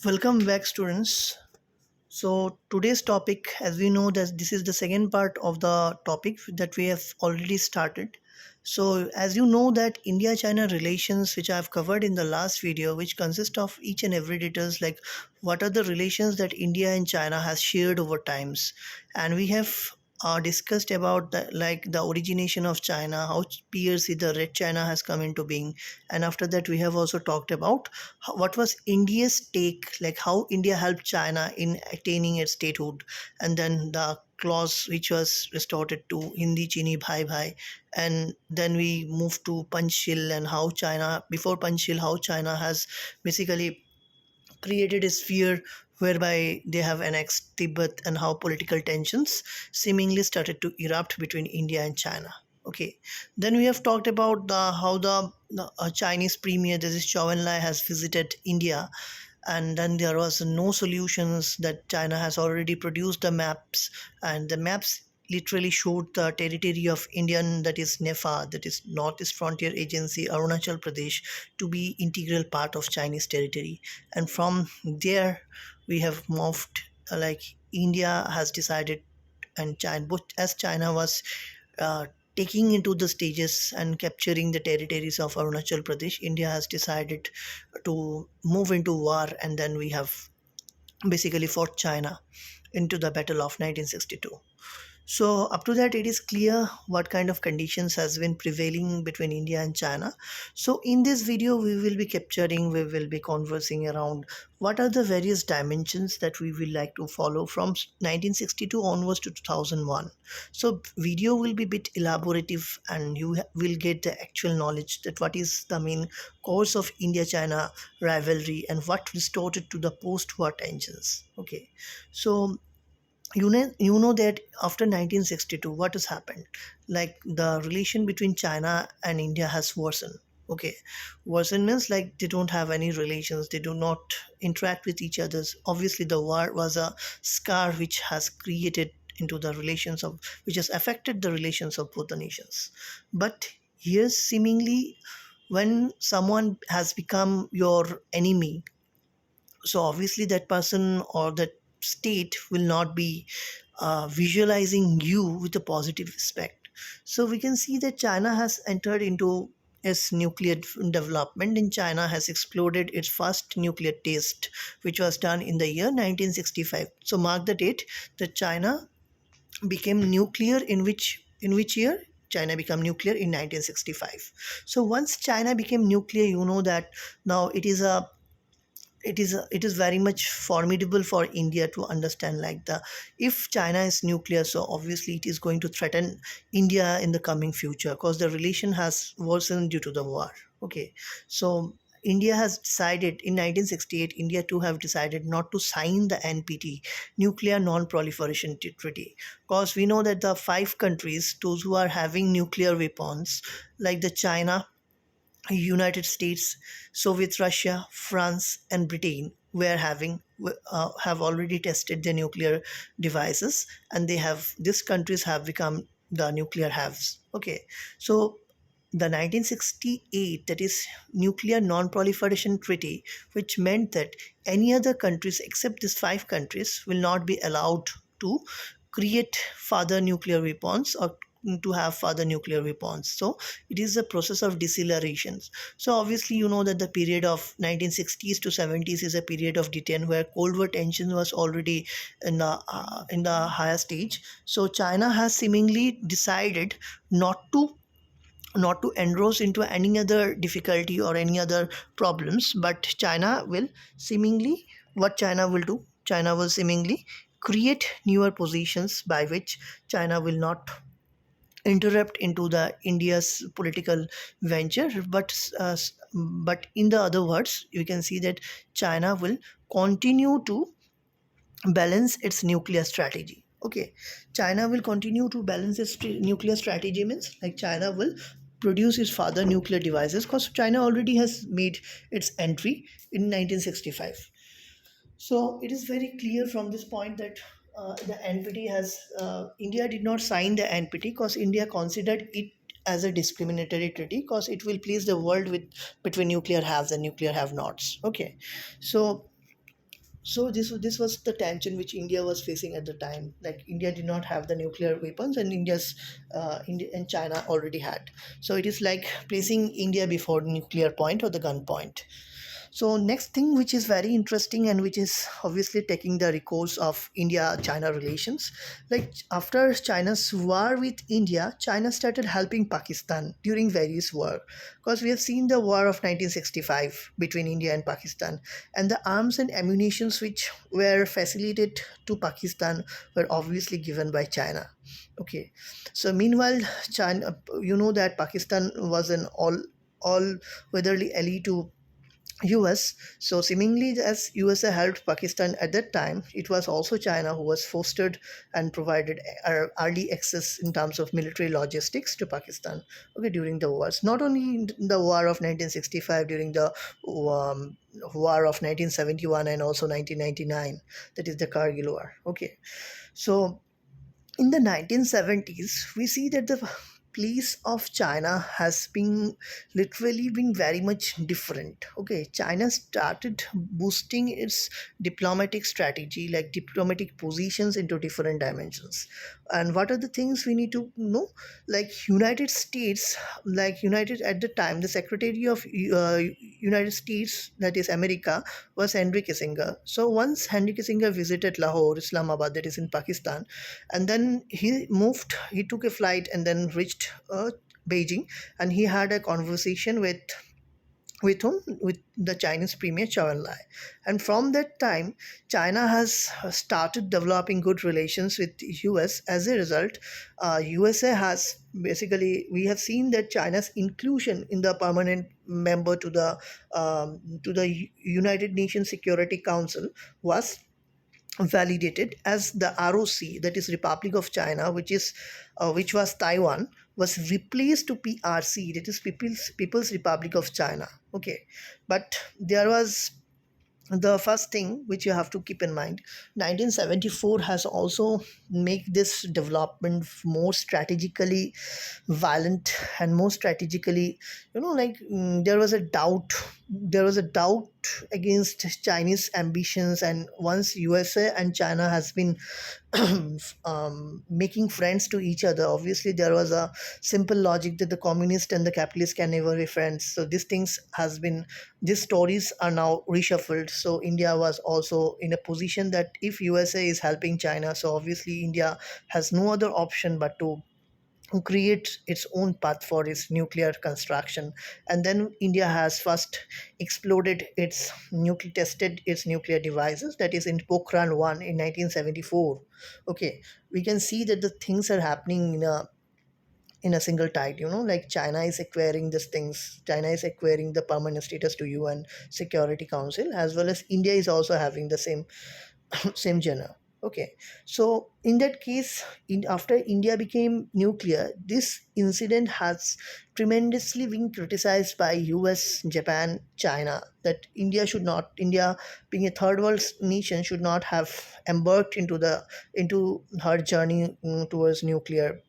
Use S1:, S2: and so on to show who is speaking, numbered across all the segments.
S1: Welcome back, students. So today's topic, as we know, that this is the second part of the topic that we have already started. So as you know that India-China relations, which I have covered in the last video, which consist of each and every details like what are the relations that India and China has shared over times, and we have discussed about the origination of China, how PRC, the Red China, has come into being, and after that we have also talked about what was India's take, like how India helped China in attaining its statehood, and then the clause which was restored to Hindi Chini Bhai Bhai, and then we moved to Panchshil and how China, before Panchshil, how China has basically created a sphere whereby they have annexed Tibet, and how political tensions seemingly started to erupt between India and China. Okay, then we have talked about how the Chinese premier, this is Chou Enlai, has visited India, and then there was no solutions that China has already produced the maps, and the maps literally showed the territory of Indian, that is NEFA, that is Northeast Frontier Agency, Arunachal Pradesh, to be integral part of Chinese territory. And from there we have moved, like India has decided, and China, both as China was uh, taking into the stages and capturing the territories of Arunachal Pradesh, India has decided to move into war, and then we have basically fought China into the Battle of 1962. So up to that, it is clear what kind of conditions has been prevailing between India and China. So in this video, we will be conversing around what are the various dimensions that we will like to follow from 1962 onwards to 2001. So video will be a bit elaborative, and you will get the actual knowledge that what is the main cause of India-China rivalry and what restored it to the post-war tensions. Okay, so you know that after 1962 what has happened, like the relation between China and India has worsened. Okay, worsened means like they don't have any relations, they do not interact with each other. Obviously the war was a scar which has created into the relations of, which has affected the relations of both the nations. But here seemingly, when someone has become your enemy, so obviously that person or that state will not be visualizing you with a positive aspect. So we can see that China has entered into its nuclear development, and China has exploded its first nuclear test, which was done in the year 1965. So mark the date that China became nuclear, in which year China became nuclear in 1965. So once China became nuclear, you know that now it is very much formidable for India to understand, like the, if China is nuclear, so obviously it is going to threaten India in the coming future, because the relation has worsened due to the war. Okay, so India has decided in 1968, India too have decided not to sign the NPT, nuclear non-proliferation treaty, because we know that the five countries, those who are having nuclear weapons, like the China, United States, Soviet Russia, France, and Britain were having have already tested their nuclear devices, and these countries have become the nuclear haves. Okay, so the 1968, that is nuclear non-proliferation treaty, which meant that any other countries except these five countries will not be allowed to create further nuclear weapons or to have further nuclear weapons. So it is a process of deceleration. So obviously you know that the period of 1960s to 70s is a period of detent where Cold War tension was already in the higher stage. So China has seemingly decided not to engross into any other difficulty or any other problems, but China will seemingly, what China will do, China will seemingly create newer positions by which China will not interrupt into the India's political venture, but in the other words, you can see that China will continue to balance its nuclear strategy. Okay, China will continue to balance its nuclear strategy, means like China will produce its further nuclear devices, because China already has made its entry in 1965. So it is very clear from this point that the NPT has India did not sign the NPT because India considered it as a discriminatory treaty, because it will place the world with between nuclear haves and nuclear have nots. Okay, so So this was the tension which India was facing at the time. Like India did not have the nuclear weapons, and India and China already had. So it is like placing India before nuclear point or the gun point. So next thing which is very interesting and which is obviously taking the recourse of India-China relations, like after China's war with India, China started helping Pakistan during various war, because we have seen the war of 1965 between India and Pakistan, and the arms and ammunitions which were facilitated to Pakistan were obviously given by China. Okay, so meanwhile, China, you know that Pakistan was an all weatherly ally to US. So seemingly as USA helped Pakistan at that time, it was also China who was fostered and provided early access in terms of military logistics to Pakistan. Okay, during the wars, not only in the war of 1965, during the um, war of 1971 and also 1999, that is the Kargil war. Okay, so in the 1970s, we see that the place of China has been literally been very much different. Okay, China started boosting its diplomatic strategy, like diplomatic positions into different dimensions. And what are the things we need to know? Like United States, like United at the time, the Secretary of United States, that is America, was Henry Kissinger. So once Henry Kissinger visited Lahore, Islamabad, that is in Pakistan, and then he took a flight and then reached Beijing, and he had a conversation with whom, with the Chinese premier Chou Enlai. And from that time, China has started developing good relations with US. As a result, USA has basically, we have seen that China's inclusion in the permanent member to the United Nations Security Council was validated, as the ROC, that is Republic of China, which was Taiwan, was replaced to PRC, that is People's Republic of China. Okay, but there was the first thing which you have to keep in mind, 1974 has also make this development more strategically violent and more strategically, like there was a doubt against Chinese ambitions. And once USA and China has been making friends to each other, obviously there was a simple logic that the communist and the capitalist can never be friends. So these stories are now reshuffled. So India was also in a position that if USA is helping China, so obviously India has no other option but to create its own path for its nuclear construction. And then India has first exploded tested its nuclear devices, that is in Pokhran 1 in 1974. Okay, we can see that the things are happening in a single tide, like China is acquiring these things. China is acquiring the permanent status to UN Security Council, as well as India is also having the same genre. Okay, so in that case, after India became nuclear, this incident has tremendously been criticized by US, Japan, China, that India being a third world nation should not have embarked into her journey towards nuclear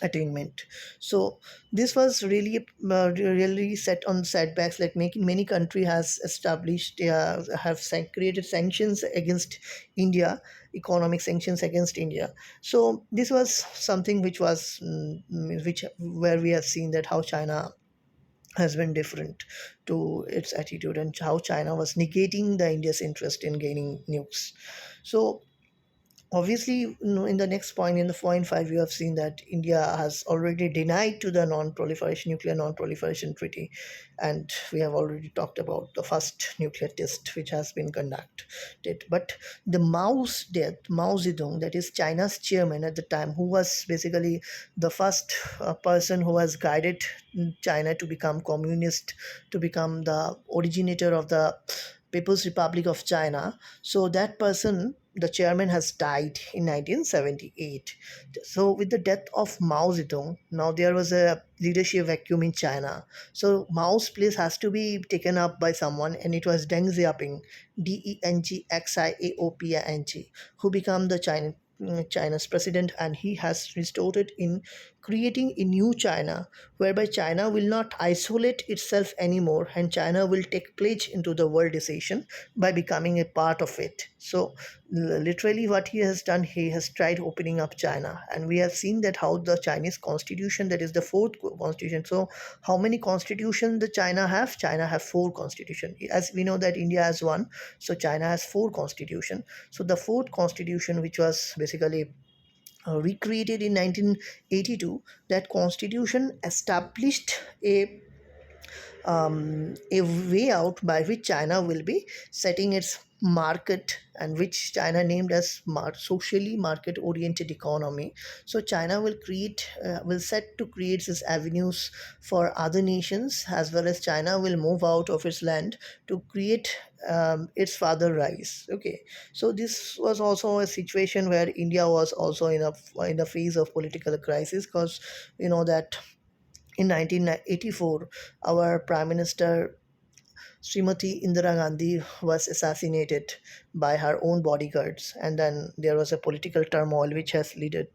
S1: attainment. So this was really set on setbacks, like making many country has established created sanctions against India, economic sanctions against India. So this was something which was which where we have seen that how China has been different to its attitude, and how China was negating the India's interest in gaining nukes. So obviously, in the next point, in the point 5, you have seen that India has already denied to the non-proliferation nuclear non-proliferation treaty, and we have already talked about the first nuclear test which has been conducted. But the Mao's death, Mao Zedong, that is China's chairman at the time, who was basically the first person who has guided China to become communist, to become the originator of the People's Republic of China. So that person, the chairman, has died in 1978. So with the death of Mao Zedong, now there was a leadership vacuum in China. So Mao's place has to be taken up by someone, and it was Deng Xiaoping, Dengxiaoping, who became the China's president, and he has restored it in creating a new China, whereby China will not isolate itself anymore and China will take pledge into the world decision by becoming a part of it. So literally what he has done, he has tried opening up China, and we have seen that how the Chinese constitution, that is the fourth constitution. So how many constitution the China have four constitution, as we know that India has one, so China has four constitution. So the fourth constitution, which was basically recreated in 1982, that constitution established a way out by which China will be setting its market, and which China named as socially market oriented economy. So China will will set to create these avenues for other nations, as well as China will move out of its land to create its further rise. Okay, so this was also a situation where India was also in a phase of political crisis, because you know that in 1984, our Prime Minister Srimati Indira Gandhi was assassinated by her own bodyguards, and then there was a political turmoil which has led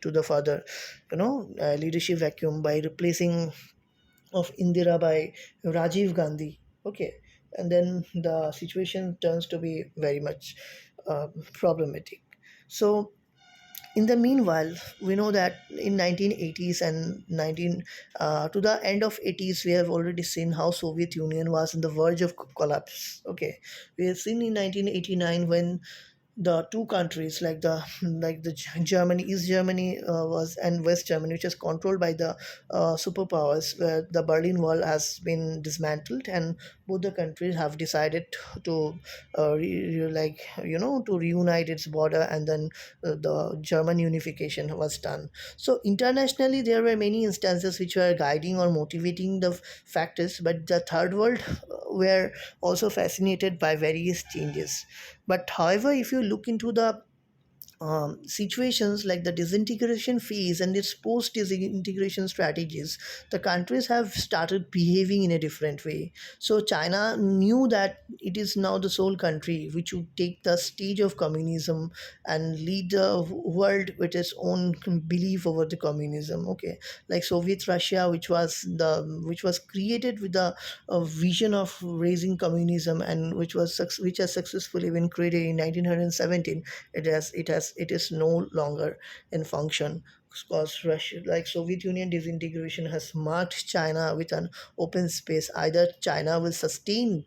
S1: to the further, leadership vacuum by replacing of Indira by Rajiv Gandhi. Okay, and then the situation turns to be very much problematic. So in the meanwhile, we know that in 1980s and 19 to the end of 80s, we have already seen how Soviet Union was on the verge of collapse. Okay, we have seen in 1989 when the two countries, like the Germany, East Germany was, and West Germany, which is controlled by the superpowers, where the Berlin Wall has been dismantled, and both the countries have decided to to reunite its border, and then the German unification was done. So internationally, there were many instances which were guiding or motivating the factors, but the third world were also fascinated by various changes. But however, if you look into the situations like the disintegration phase and its post disintegration strategies, the countries have started behaving in a different way. So China knew that it is now the sole country which would take the stage of communism and lead the world with its own belief over the communism. Okay, like Soviet Russia, which was created with the vision of raising communism, and which has successfully been created in 1917. It is no longer in function, because Russia, like Soviet Union disintegration, has marked China with an open space. Either China will sustain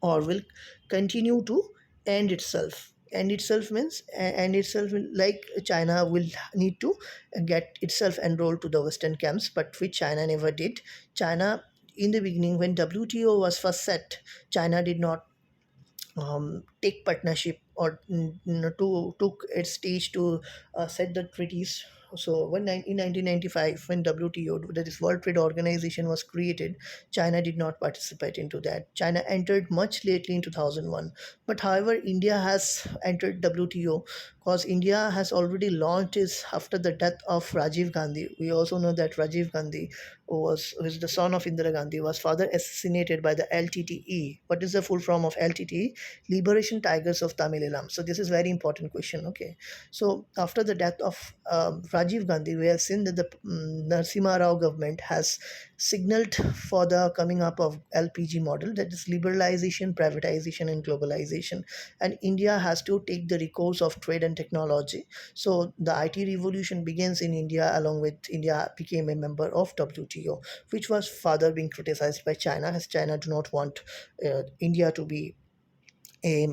S1: or will continue to end itself. End itself means end itself like China will need to get itself enrolled to the Western camps, but which China never did. China, in the beginning, when WTO was first set, China did not take partnership or to took its stage to set the treaties. So in 1995, when WTO, that is World Trade Organization, was created, China did not participate into that. China entered much lately in 2001. But however, India has entered WTO because India has already launched its, after the death of Rajiv Gandhi. We also know that Rajiv Gandhi, who is the son of Indira Gandhi, was further assassinated by the LTTE. What is the full form of LTTE? Liberation Tigers of Tamil Eelam. So this is very important question. Okay, so after the death of Rajiv Gandhi, we have seen that the Narasimha Rao government has signaled for the coming up of LPG model, that is liberalization, privatization, and globalization. And India has to take the recourse of trade and technology. So the IT revolution begins in India, along with India became a member of WTO, which was further being criticized by China, as China do not want India to be a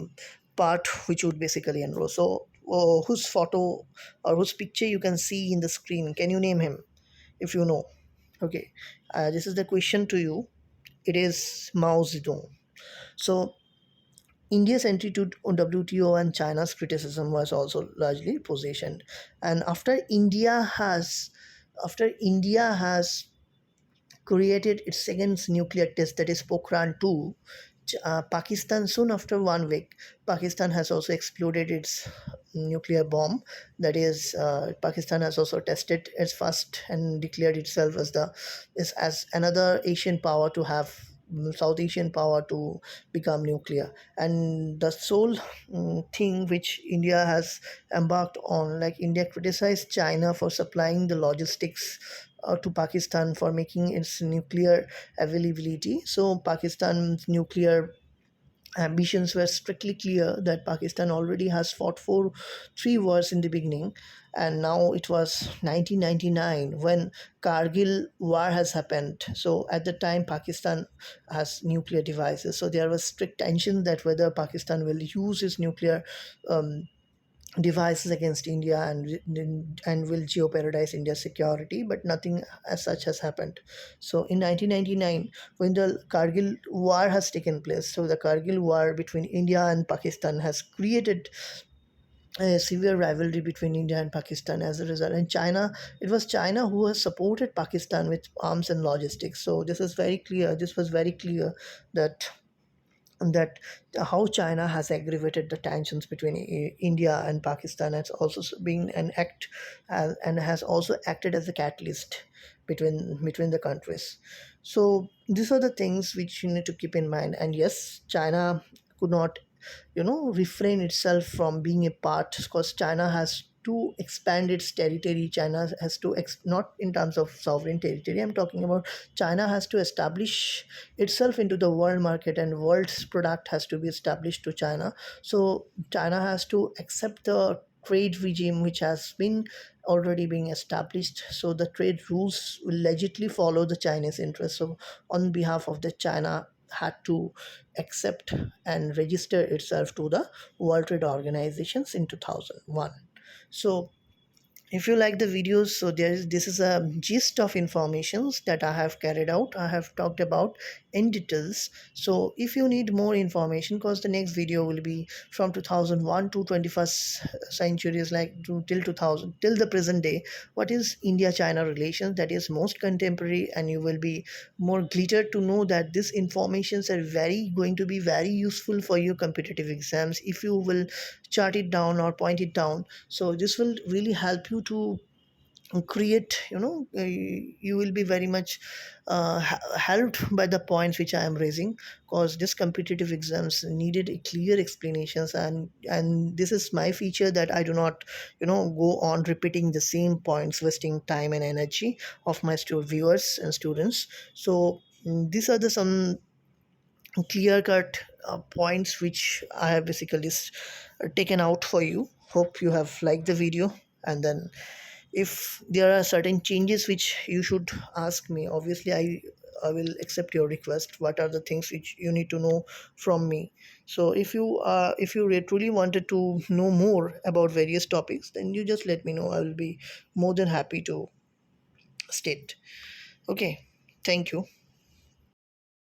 S1: part which would basically enroll. So, whose photo or whose picture you can see in the screen? Can you name him if you know? Okay, this is the question to you. It is Mao Zedong. So, India's entry to WTO and China's criticism was also largely positioned. And after India has created its second nuclear test, that is Pokhran 2. Pakistan, soon after 1 week, Pakistan has also exploded its nuclear bomb. That is, Pakistan has also tested its first and declared itself as as another Asian power to have South Asian power to become nuclear. And the sole thing which India has embarked on, like India criticized China for supplying the logistics to Pakistan for making its nuclear availability. So Pakistan's nuclear ambitions were strictly clear, that Pakistan already has fought for three wars in the beginning, and now it was 1999 when Kargil war has happened. So at the time, Pakistan has nuclear devices. So there was strict tension that whether Pakistan will use its nuclear um, devices against India and will jeopardize India's security, but nothing as such has happened. So in 1999, when the Kargil war has taken place, so the Kargil war between India and Pakistan has created a severe rivalry between India and Pakistan as a result. And China, it was China who has supported Pakistan with arms and logistics. So this is very clear. This was very clear that that how China has aggravated the tensions between India and Pakistan has also been an act, and has also acted as a catalyst between the countries. So these are the things which you need to keep in mind. And yes, China could not refrain itself from being a part, because China has to expand its territory. China has to not in terms of sovereign territory, I'm talking about China has to establish itself into the world market, and world's product has to be established to China. So China has to accept the trade regime which has been already being established. So the trade rules will legitimately follow the Chinese interests. So on behalf of the China had to accept and register itself to the World Trade Organizations in 2001. So if you like the videos, so this is a gist of informations that I have carried out, I have talked about in details. So if you need more information, because the next video will be from 2001 to 21st centuries, like till 2000, till the present day, what is India China relations, that is most contemporary, and you will be more glittered to know that these informations are very going to be very useful for your competitive exams if you will chart it down or point it down. So this will really help you to create, you will be very much helped by the points which I am raising, because this competitive exams needed a clear explanations. And this is my feature, that I do not go on repeating the same points, wasting time and energy of my viewers and students. So these are the some clear cut points which I have basically taken out for you. Hope you have liked the video. And then if there are certain changes which you should ask me, obviously I will accept your request. What are the things which you need to know from me? So if you truly wanted to know more about various topics, then you just let me know. I will be more than happy to state. Okay, thank you.